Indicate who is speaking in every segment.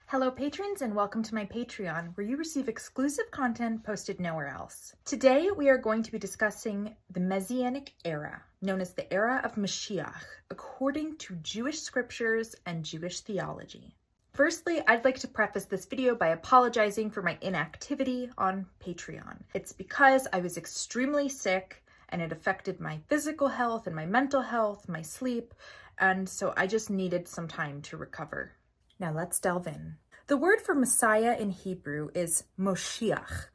Speaker 1: Hello patrons and welcome to my Patreon, where you receive exclusive content posted nowhere else. Today we are going to be discussing the Messianic era, known as the era of Mashiach, according to Jewish scriptures and Jewish theology. Firstly, I'd like to preface this video by apologizing for my inactivity on Patreon. It's because I was extremely sick and it affected my physical health and my mental health, my sleep, and so I just needed some time to recover. Now let's delve in. The word for Messiah in Hebrew is Moshiach,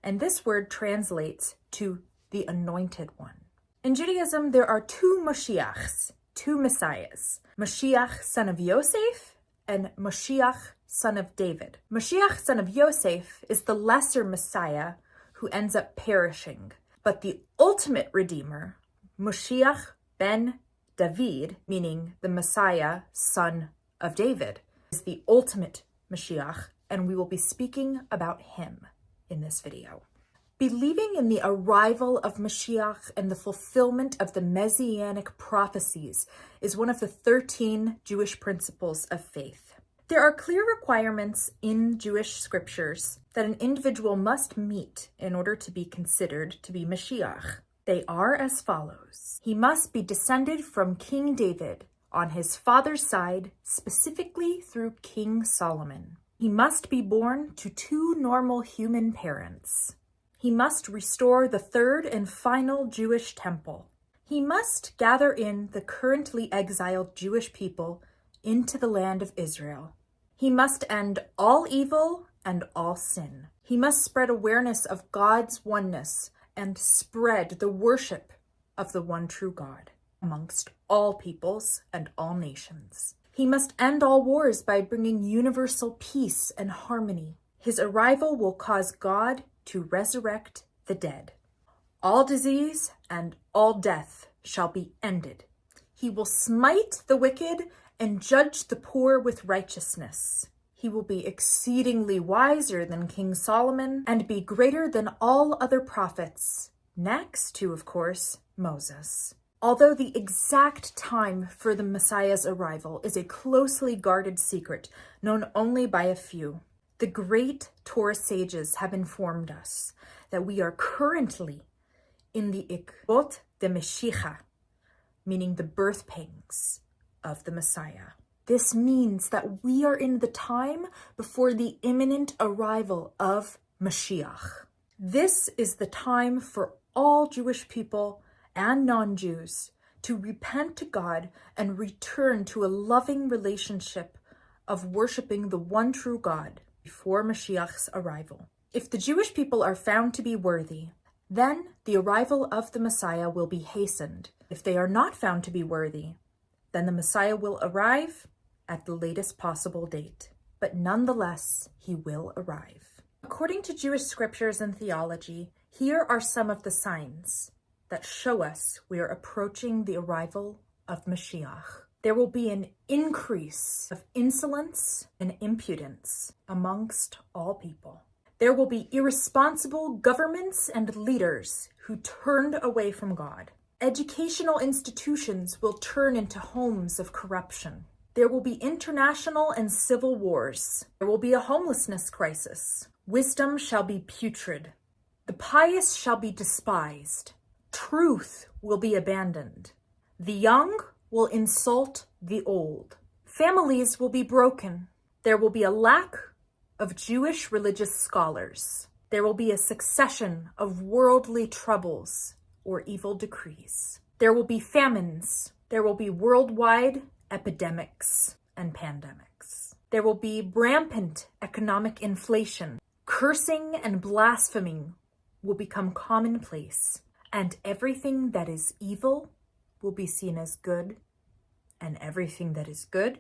Speaker 1: and this word translates to the Anointed One. In Judaism, there are two Moshiachs, two Messiahs, Mashiach, son of Yosef, and Moshiach, son of David. Mashiach, son of Yosef, is the lesser Messiah who ends up perishing, but the ultimate Redeemer, Moshiach ben David, meaning the Messiah, son of David, is the ultimate Mashiach, and we will be speaking about him in this video. Believing in the arrival of Mashiach and the fulfillment of the Messianic prophecies is one of the 13 Jewish principles of faith. There are clear requirements in Jewish scriptures that an individual must meet in order to be considered to be Mashiach. They are as follows. He must be descended from King David on his father's side, specifically through King Solomon. He must be born to two normal human parents. He must restore the third and final Jewish temple. He must gather in the currently exiled Jewish people into the land of Israel. He must end all evil and all sin. He must spread awareness of God's oneness and spread the worship of the one true God amongst all peoples and all nations. He must end all wars by bringing universal peace and harmony. His arrival will cause God to resurrect the dead. All disease and all death shall be ended. He will smite the wicked and judge the poor with righteousness. He will be exceedingly wiser than King Solomon and be greater than all other prophets, next to, of course, Moses. Although the exact time for the Messiah's arrival is a closely guarded secret known only by a few, the great Torah sages have informed us that we are currently in the Ikbot de Meshicha, meaning the birth pangs of the Messiah. This means that we are in the time before the imminent arrival of Mashiach. This is the time for all Jewish people and non-Jews to repent to God and return to a loving relationship of worshiping the one true God before Mashiach's arrival. If the Jewish people are found to be worthy, then the arrival of the Messiah will be hastened. If they are not found to be worthy, then the Messiah will arrive at the latest possible date. But nonetheless, he will arrive. According to Jewish scriptures and theology, here are some of the signs that show us we are approaching the arrival of Mashiach. There will be an increase of insolence and impudence amongst all people. There will be irresponsible governments and leaders who turned away from God. Educational institutions will turn into homes of corruption. There will be international and civil wars. There will be a homelessness crisis. Wisdom shall be putrid. The pious shall be despised. Truth will be abandoned. The young will insult the old. Families will be broken. There will be a lack of Jewish religious scholars. There will be a succession of worldly troubles or evil decrees. There will be famines. There will be worldwide epidemics and pandemics. There will be rampant economic inflation. Cursing and blaspheming will become commonplace. And everything that is evil will be seen as good, and everything that is good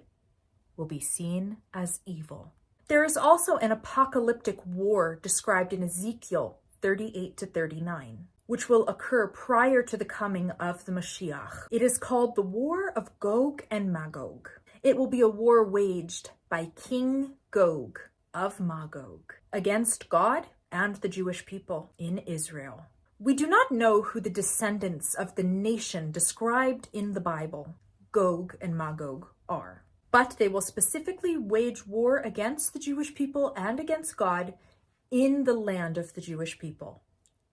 Speaker 1: will be seen as evil. There is also an apocalyptic war described in Ezekiel 38 to 39, which will occur prior to the coming of the Mashiach. It is called the War of Gog and Magog. It will be a war waged by King Gog of Magog against God and the Jewish people in Israel. We do not know who the descendants of the nation described in the Bible, Gog and Magog, are. but they will specifically wage war against the Jewish people and against God in the land of the Jewish people,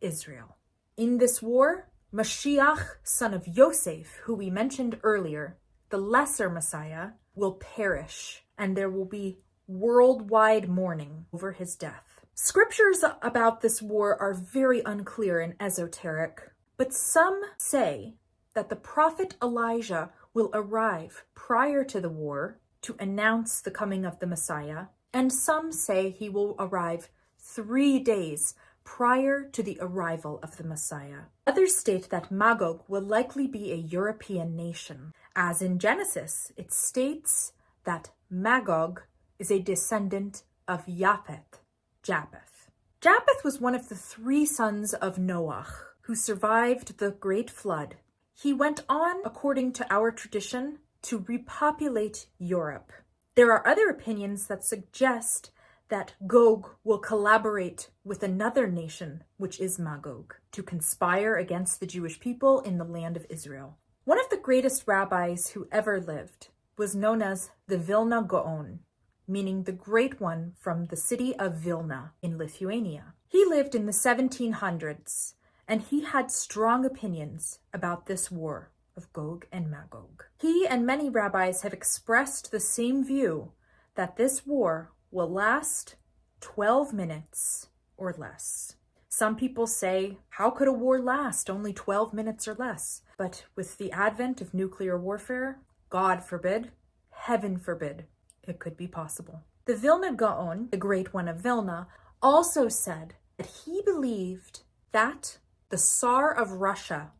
Speaker 1: Israel. In this war, Mashiach, son of Yosef, who we mentioned earlier, the lesser Messiah, will perish, and there will be worldwide mourning over his death. Scriptures about this war are very unclear and esoteric, but some say that the prophet Elijah will arrive prior to the war to announce the coming of the Messiah, and some say he will arrive 3 days prior to the arrival of the Messiah. Others state that Magog will likely be a European nation. As in Genesis, it states that Magog is a descendant of Japheth. Japheth was one of the 3 sons of Noah who survived the great flood. He went on, according to our tradition, to repopulate Europe. There are other opinions that suggest that Gog will collaborate with another nation, which is Magog, to conspire against the Jewish people in the land of Israel. One of the greatest rabbis who ever lived was known as the Vilna Gaon, meaning the great one from the city of Vilna in Lithuania. He lived in the 1700s, and he had strong opinions about this war of Gog and Magog. He and many rabbis have expressed the same view that this war will last 12 minutes or less. Some people say, how could a war last only 12 minutes or less? But with the advent of nuclear warfare, God forbid, heaven forbid, it could be possible. The Vilna Gaon, the great one of Vilna, also said that he believed that the Tsar of Russia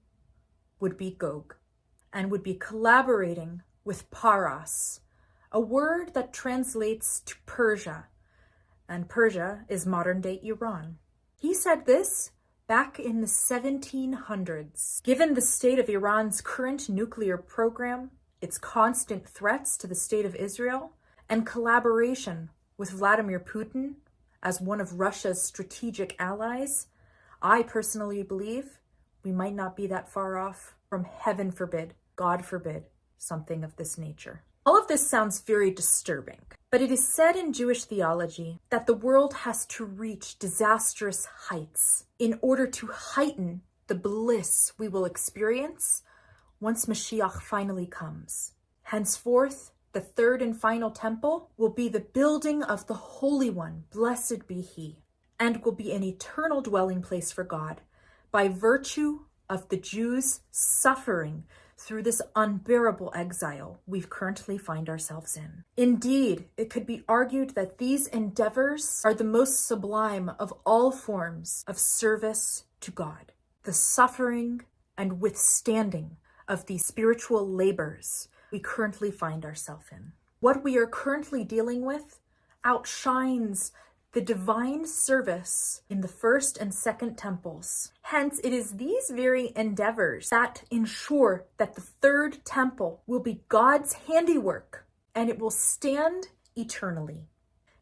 Speaker 1: would be Gog and would be collaborating with Paras, a word that translates to Persia, and Persia is modern-day Iran. He said this back in the 1700s. Given the state of Iran's current nuclear program, its constant threats to the state of Israel, and collaboration with Vladimir Putin as one of Russia's strategic allies, I personally believe we might not be that far off from, heaven forbid, God forbid, something of this nature. All of this sounds very disturbing, but it is said in Jewish theology that the world has to reach disastrous heights in order to heighten the bliss we will experience once Mashiach finally comes. Henceforth, the third and final temple will be the building of the Holy One, blessed be He, and will be an eternal dwelling place for God by virtue of the Jews suffering through this unbearable exile we currently find ourselves in. Indeed, it could be argued that these endeavors are the most sublime of all forms of service to God. The suffering and withstanding of these spiritual labors we currently find ourselves in. What we are currently dealing with outshines the divine service in the first and second temples. Hence, it is these very endeavors that ensure that the third temple will be God's handiwork and it will stand eternally,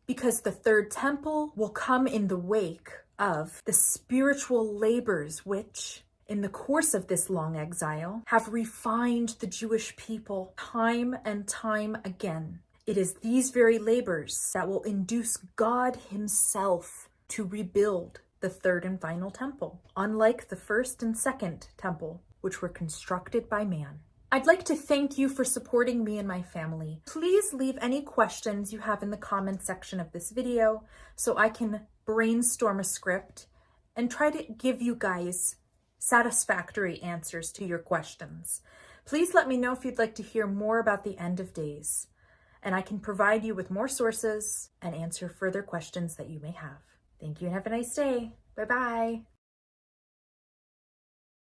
Speaker 1: because the third temple will come in the wake of the spiritual labors which, in the course of this long exile, have refined the Jewish people time and time again. It is these very labors that will induce God Himself to rebuild the third and final temple, unlike the first and second temple, which were constructed by man. I'd like to thank you for supporting me and my family. Please leave any questions you have in the comment section of this video so I can brainstorm a script and try to give you guys satisfactory answers to your questions. Please let me know if you'd like to hear more about the end of days, and I can provide you with more sources and answer further questions that you may have. Thank you and have a nice day. Bye-bye.